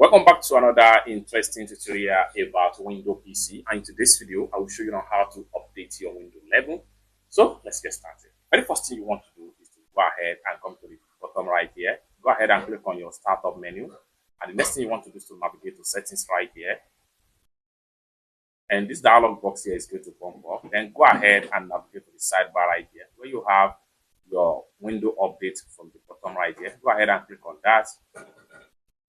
Welcome back to another interesting tutorial about Windows PC, and in today's video I will show you on how to update your Windows 11. So let's get started. Very first thing you want to do is to go ahead and come to the bottom right here. Go ahead and click on your startup menu, and the next thing you want to do is to navigate to settings right here, and this dialog box here is going to pop up. Then go ahead and navigate to the sidebar right here where you have your window update from the bottom right here. Go ahead and click on that,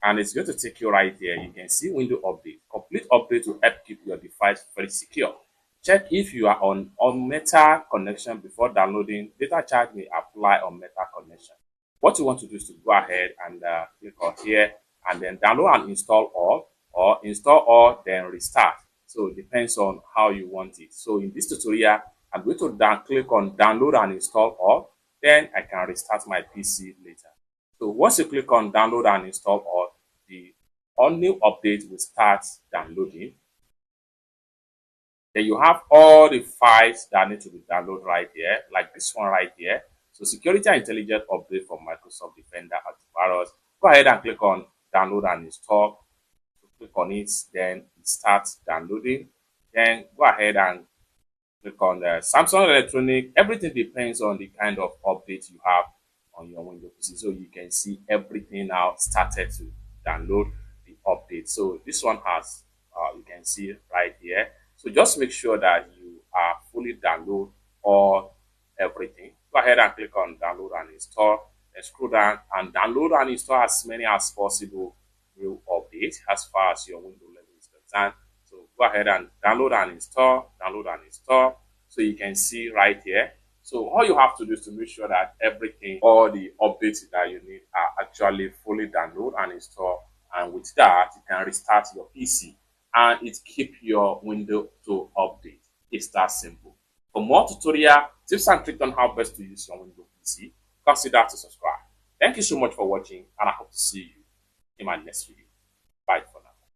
and it's going to take you right here. You can see window update. Complete update will help keep your device very secure. Check if you are on Meta connection before downloading. Data charge may apply on Meta connection. What you want to do is to go ahead and click on here and then download and install all, or install all then restart. So it depends on how you want it. So in this tutorial, I'm going to click on download and install all. Then I can restart my PC later. So once you click on download and install all, the new update will start downloading. Then you have all the files that need to be downloaded right here, like this one right here. So security and intelligence update from Microsoft Defender Antivirus. Go ahead and click on download and install. So click on it, then it starts downloading. Then go ahead and click on the Samsung Electronic. Everything depends on the kind of update you have on your Windows PC. So you can see everything now started to download the update. So this one has, you can see right here. So just make sure that you are fully download all everything. Go ahead and click on download and install. And scroll down and download and install as many as possible new update as far as your Windows 11 is concerned. So go ahead and download and install, So you can see right here. So all you have to do is to make sure that everything, all the updates that you need are actually fully download and install. And with that, you can restart your PC and it keep your window to update. It's that simple. For more tutorial tips and tricks on how best to use your Windows PC, consider to subscribe. Thank you so much for watching, and I hope to see you in my next video.